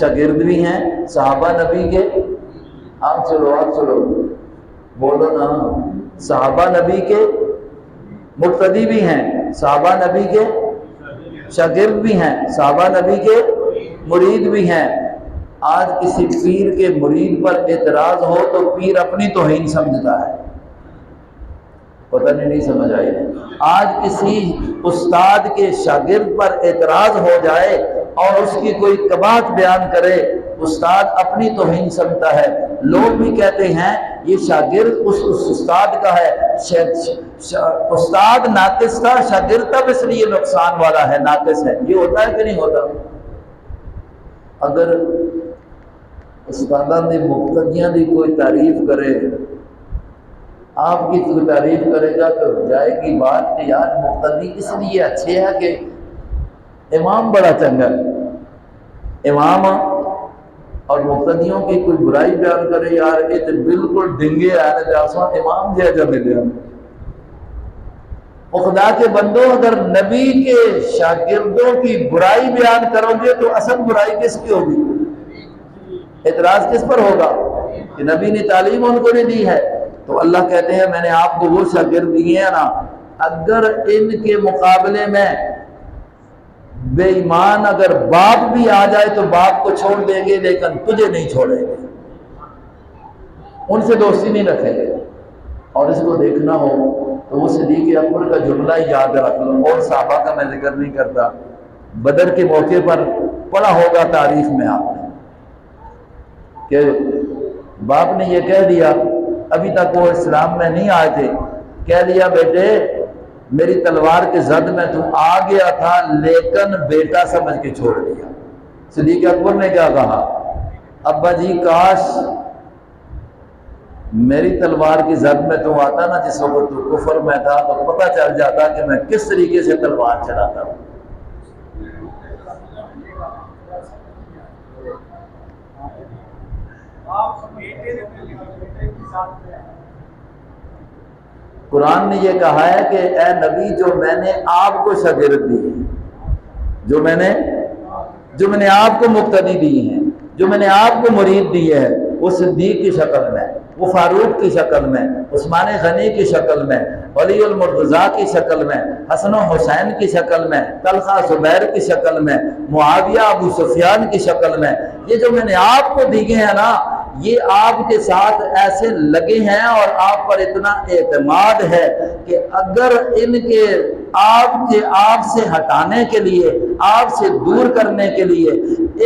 شاگرد بھی ہیں، صحابہ نبی کے، آپ چلو بولو نا، صحابہ نبی کے مقتدی بھی ہیں، صحابہ نبی کے شاگرد بھی ہیں، صحابہ نبی کے مرید بھی ہیں۔ آج کسی پیر کے مرید پر اعتراض ہو تو پیر اپنی توہین سمجھتا ہے، پتہ نہیں سمجھ آئی۔ آج کسی استاد کے شاگرد پر اعتراض ہو جائے اور اس کی کوئی قباحت بیان کرے، استاد اپنی توہین سمجھتا ہے۔ لوگ بھی کہتے ہیں یہ شاگرد اس استاد کا ہے، استاد ناقص تھا، شاگرد تب اس لیے نقصان والا ہے، ناقص ہے۔ یہ ہوتا ہے کہ نہیں ہوتا؟ اگر استادہ نے مقتدیاں دی کوئی تعریف کرے، آپ کی کوئی تعریف کرے گا تو جائے گی بات کہ یار مقتدی اس لیے اچھے ہیں کہ امام بڑا چنگا ہے، امام اور مقتدیوں کی کوئی برائی بیان کرے، یار یہ تو بالکل ڈنگے آنے جاسوں امام جیسا ملے۔ خدا کے بندوں، اگر نبی کے شاگردوں کی برائی بیان کرو گے تو اصل برائی کس کی ہوگی؟ اعتراض کس پر ہوگا؟ کہ نبی نے تعلیم ان کو نہیں دی ہے۔ تو اللہ کہتے ہیں میں نے آپ کو وہ شاگرد دیے ہیں نا، اگر ان کے مقابلے میں بے ایمان اگر باپ بھی آ جائے تو باپ کو چھوڑ دیں گے، لیکن تجھے نہیں چھوڑیں گے، ان سے دوستی نہیں رکھیں گے۔ اور اس کو دیکھنا ہو تو وہ صدیق اکبر کا جملہ ہی یاد رکھ لو، اور صحابہ کا میں ذکر نہیں کرتا۔ بدر کے موقع پر پڑھا ہوگا تاریخ میں آپ نے کہ باپ نے یہ کہہ دیا، ابھی تک وہ اسلام میں نہیں آئے تھے، کہہ دیا بیٹے میری تلوار کے زد میں تو آ گیا تھا لیکن بیٹا سمجھ کے چھوڑ دیا۔ صدیق اکبر نے کیا کہا؟ ابا جی کاش میری تلوار کی زد میں تو آتا نا جس وقت تو کفر میں تھا، تو پتہ چل جاتا کہ میں کس طریقے سے تلوار چلاتا ہوں۔ قرآن نے یہ کہا ہے کہ اے نبی جو میں نے آپ کو شاگرد دی ہے، جو میں نے آپ کو مقتدی دی ہیں، جو میں نے آپ کو مرید دی ہے، وہ صدیق کی شکل میں ہے۔ وہ فاروق کی شکل میں، عثمان غنی کی شکل میں، علی المرتضیٰ کی شکل میں، حسن و حسین کی شکل میں، طلحہ زبیر کی شکل میں، معاویہ ابو سفیان کی شکل میں، یہ جو میں نے آپ کو دیے ہیں نا، یہ آپ کے ساتھ ایسے لگے ہیں اور آپ پر اتنا اعتماد ہے کہ اگر ان کے آپ سے ہٹانے کے لیے، آپ سے دور کرنے کے لیے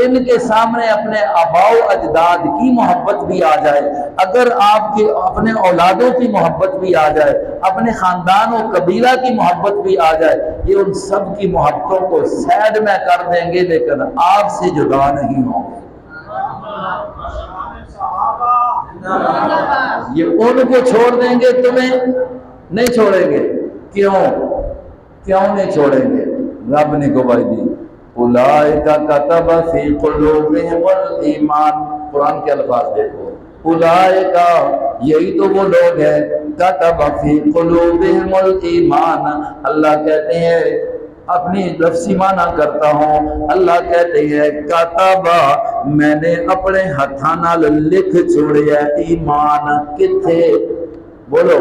ان کے سامنے اپنے آباء و اجداد کی محبت بھی آ جائے، اگر آپ کے اپنے اولادوں کی محبت بھی آ جائے، اپنے خاندان و قبیلہ کی محبت بھی آ جائے، یہ ان سب کی محبتوں کو سائڈ میں کر دیں گے لیکن آپ سے جدا نہیں ہوں گے۔ یہ ان کو چھوڑ دیں گے، تمہیں نہیں چھوڑیں گے۔ کیوں نہیں چھوڑیں گے؟ رب نے گواہی دی، اولئک کتب فی قلوبہم الایمان، قرآن کے الفاظ دیکھو، اولئک یہی تو وہ لوگ ہیں، کتب فی قلوبہم الایمان، اللہ کہتے ہیں، اپنی لفظی معنی کرتا ہوں، اللہ کہتے ہیں کتبہ میں نے اپنے ہتھاں نال لکھ چھوڑیا ایمان، کتھے بولو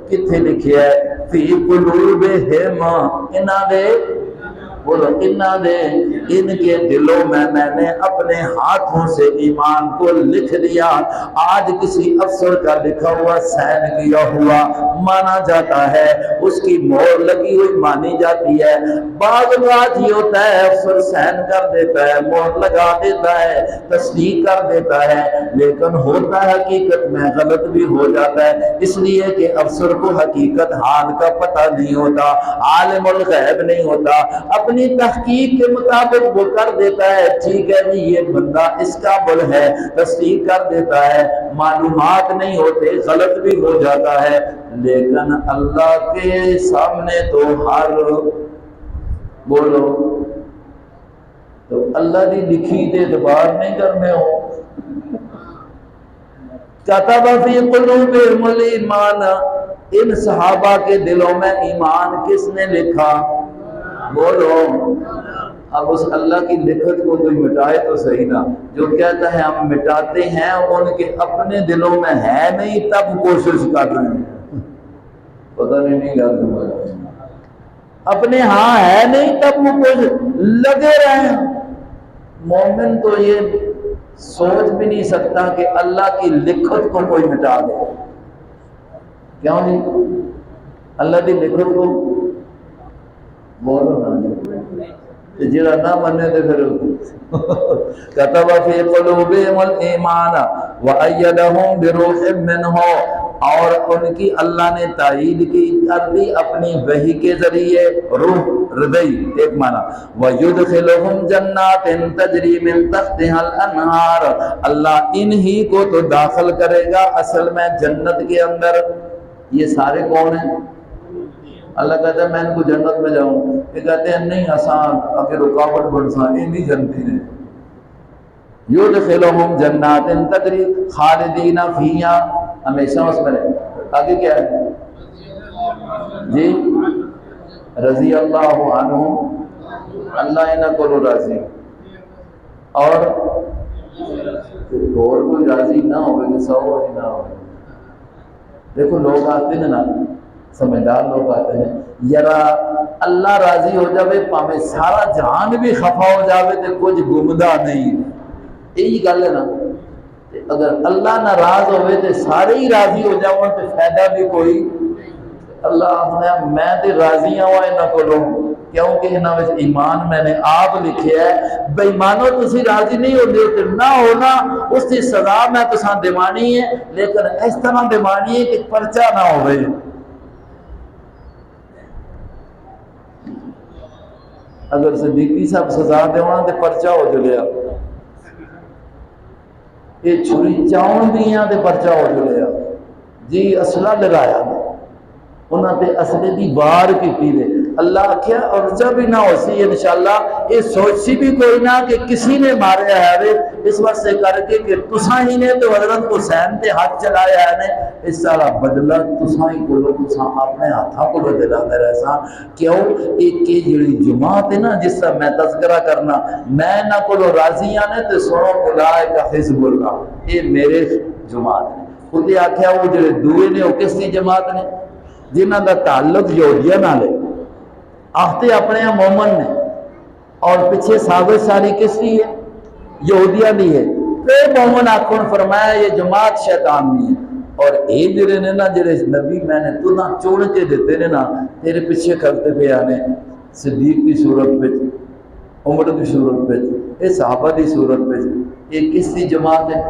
کتھے لکھیا ہے؟ فی قلوبہم، انہاں دے بولو انہاں دے، ان کے دلوں میں نے اپنے ہاتھوں سے ایمان کو لکھ دیا۔ آج کسی افسر کا لکھا ہوا سائن کیا ہوا مانا جاتا ہے، اس کی مہر لگی ہوئی مانی جاتی ہے۔ بعض بات یہ ہوتا ہے افسر سائن کر دیتا ہے، مہر لگا دیتا ہے، تصدیق کر دیتا ہے، لیکن ہوتا ہے حقیقت میں غلط بھی ہو جاتا ہے، اس لیے کہ افسر کو حقیقت حال کا پتہ نہیں ہوتا، عالم الغیب نہیں ہوتا، اپنی تحقیق کے مطابق وہ کر دیتا ہے، ٹھیک ہے جی یہ بندہ اس قابل ہے، تصدیق کر دیتا ہے، معلومات نہیں ہوتے، غلط بھی ہو جاتا ہے، لیکن اللہ کے سامنے تو ہر بولو تو اللہ دی لکھی تے اعتبار نہیں کرنے ہو۔ کتب فی قلوبہم الایمان، ان صحابہ کے دلوں میں ایمان کس نے لکھا؟ بولو، اب اس اللہ کی لکھت کو کوئی مٹائے تو صحیح نا، جو کہتا ہے ہم مٹاتے ہیں ان کے اپنے دلوں میں ہے نہیں تب کوشش کر رہے ہیں، پتہ نہیں گل تمہارا، اپنے ہاں ہے نہیں تب وہ کوشش لگے رہے ہیں۔ مومن تو یہ سوچ بھی نہیں سکتا کہ اللہ کی لکھت کو کوئی مٹا دے، کیوں نہیں؟ اللہ کی لکھت کو بولو نا، جڑا نہ منے تے پھر کتب فی قلوبہم الایمان وأیدہم بروح منہ، اور ان کی اللہ نے تائید کی کر دی اپنی وحی کے ذریعے، روح ردئی ایک معنی، وَيُدْخِلُهُمْ جَنَّاتٍ تَجْرِي مِن تَحْتِهَا الْأَنْهَارُ، اللہ انہی کو تو داخل کرے گا اصل میں جنت کے اندر۔ یہ سارے کون ہیں؟ اللہ کہتا ہے میں ان کو جنت میں جاؤں، یہ کہتے ہیں نہیں آسان اگر رکاوٹ بڑھساں انہی جنتی نے۔ یُدْخِلُهُمْ جَنَّاتٍ تَجْرِي خَالِدِينَ فِیہا، ہمیشہ اس میں رہے۔ آگے کیا ہے جی؟ رضی اللہ عنہم، اللہ انہاں کو راضی، اور کوئی راضی نہ ہوئے کہ سو والی نہ ہوئے۔ دیکھو لوگ آتے ہیں نا، سمجھدار لوگ آتے ہیں، یرا اللہ راضی ہو جاوے پاویں سارا جہان بھی خفا ہو جاوے تے کچھ گمدہ نہیں، یہی گل ہے نا۔ اگر اللہ ناراض ہوئے تے سارے ہی راضی ہو جاؤ تے فائدہ بھی کوئی۔ اللہ آخنا میں تے راضی ہوں انہاں کولوں کیونکہ انہاں وچ ایمان میں نے آپ لکھیا ہے، بے ایمانو تسی راضی نہیں ہوندے تے نہ ہونا، اس کی سزا میں تساں دیوانی ہے، لیکن اس طرح دیوانی ہے کہ پرچہ نہ ہوئے۔ اگر صدیقی صاحب سزا دیونا تے پرچہ ہو جلیا، یہ چھری چاؤن دیاں تے پرچہ ہو جلیا جی، اسلحہ لگایا انہاں تے اسلحے دی وار کیتی دے، اللہ آکھیا ارجا بھی نہ ہو سی انشاءاللہ، یہ سوچ سی بھی کوئی نہ کہ کسی نے ماریا ہے، اس وقت سے کر کے کہ تساں ہی نے تو حضرت حسین تے ہاتھ چلایا ہے، اس سارا بدلہ تساں ہی کو لو، تساں اپنے ہاتھاں کو بدلا دے رہے ساں۔ کیوں؟ ایک کی جڑی جماعت ہے نا جس کا میں تذکرہ کرنا، میں نہ کو راضیاں نے تے سنو اولئک حزب اللہ، یہ میرے جماعت ہے، خود آخیا وہ جڑے دوئے نے وہ کس کی جماعت نے جنہ کا تعلق یہودیاں نال ہے، آختے اپنے مومن نے، اور پیچھے سازش ساری کس کی ہے؟ یہودیاں دی ہے۔ پھر مومن آخون فرمایا یہ جماعت شیطان نہیں ہے، اور اے جڑے نے نا جڑے نبی میں نے تو نہ چون کے دیتے نے نا تیرے پیچھے کرتے پہ آنے، صدیق کی صورت پہ، عمر کی صورت پہ، اے صحابہ کی صورت پہ، یہ کس کی جماعت ہے؟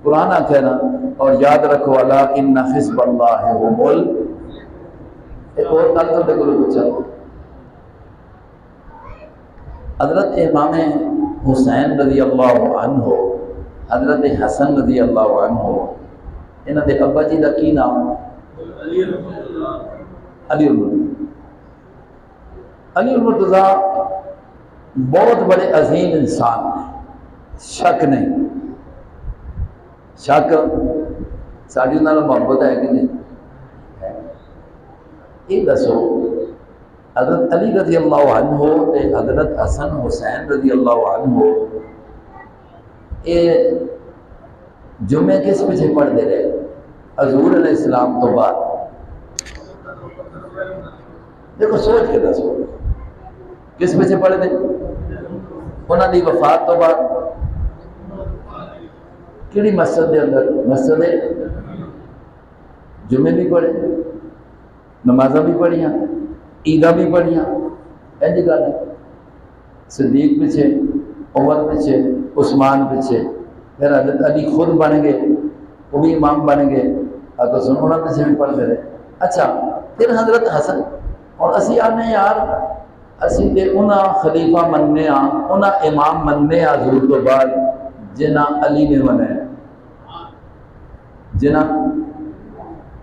قرآن کہنا۔ اور یاد رکھو اللہ ان حزب اللہ هم ایک اور کل تو کو پوچھا حضرت امام حسین رضی اللہ عنہ، حضرت حسن رضی اللہ عنہ، انہوں نے ابا جی کا کی نام؟ علی المرتضیٰ بہت بڑے عظیم انسان ہیں، شک نہیں، شک ساری انہوں محبت ہے کہ نہیں؟ یہ دسو حضرت علی رضی اللہ عنہ تے حضرت حسن حسین رضی اللہ عنہ یہ جمعے کس پیچھے پڑھتے رہے حضور علیہ السلام تو بعد؟ دیکھو سوچ کے دسو کس پیچھے پڑھتے؟ انہوں دی وفات تو بعد کیڑی مسجد دے اندر؟ مسجد جمعے بھی پڑھے، نمازاں بھی پڑھیاں، عیداں بھی پڑھیاں، اینج گل ہے۔ صدیق پیچھے، عمر پیچھے، عثمان پیچھے، پھر حضرت علی خود بن گئے، وہ بھی امام بن گئے، تو سنونا پیچھے بھی پڑھتے رہے۔ اچھا پھر حضرت حسن، اور اسی آنے یار اسی تے انہاں خلیفہ مننے ہاں، انہاں امام مننے ہاں حضور تو بعد جنہ علی نے منائے، جنہ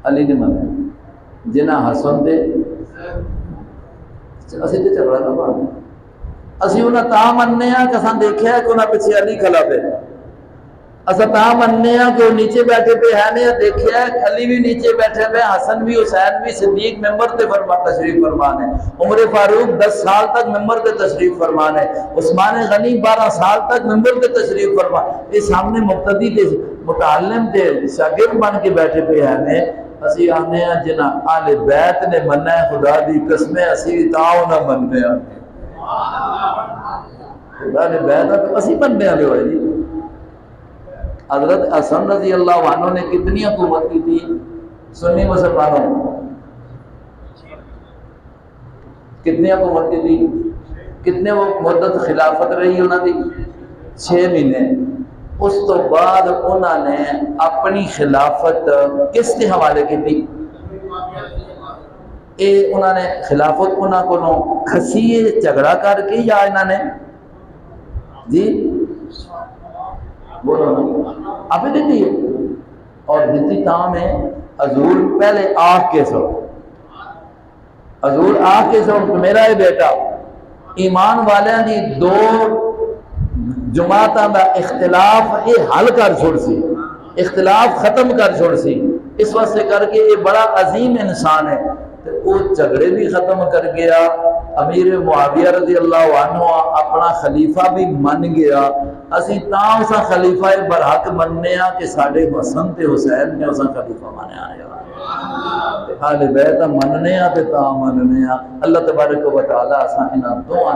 علی نے منائے، جنہ حسن دے اسی تے جھگڑا نہ پاؤ، اسی انہاں تا مننے ہاں کہ اساں دیکھیا ہے کہ انہاں پیچھے علی کھلا پہ، اساں تا مننے ہاں کہ وہ نیچے بیٹھے پہ ہے نے، دیکھیا ہے علی بھی نیچے بیٹھے پہ، حسن بھی، حسین بھی، صدیق ممبر تے تشریف فرمان ہے، عمر فاروق 10 سال تک ممبر تے تشریف فرمان ہے، عثمان غنی 12 سال تک ممبر تے تشریف فرمان، یہ سامنے مقتدی کے متعلم تے شاگرد بن کے بیٹھے پہ ہے نے، اسی آنے ہیں جنہ آل بیت نے مننا ہے، خدا دی قسمیں اسی تاؤ نہ مننے ہیں، خدا نے بیت ہے تو اسی مننے ہیں ہوئے جی۔ حضرت حسن رضی اللہ عنہ نے کتنی حکومت کی تھی سنی مسلمانوں؟ کتنی حکومت کی تھی؟ کتنے وہ مدت خلافت رہی انہوں نے؟ 6 مہینے۔ اس تو بعد انہوں نے اپنی خلافت کس کے حوالے کی تھی؟ انہوں نے خلافت انہوں کو کھسیے جھگڑا کر کے یا انہوں نے جی بولو نا آپ ہی دیتی ہے، اور دیتی تاں میں حضور پہلے آہ کے سو، حضور آہ کے سو میرا یہ بیٹا ایمان والیاں دی 2 جماعتاں دا اختلاف یہ حل کر چھوڑ سی، اختلاف ختم کر چھوڑ سی، اس واسطے کر کے یہ بڑا عظیم انسان ہے، وہ جھگڑے بھی ختم کر گیا، امیر معاویہ رضی اللہ عنہ اپنا خلیفہ بھی من گیا، اسی تاں اسا خلیفہ برحق مننے ہاں کہ ساڑھے حسن تے حسین نے اسا خلیفہ مانے آیا، آل بیت مننے ہاں تے تاں مننے ہاں۔ اللہ تبارک و تعالی اسا انہاں 2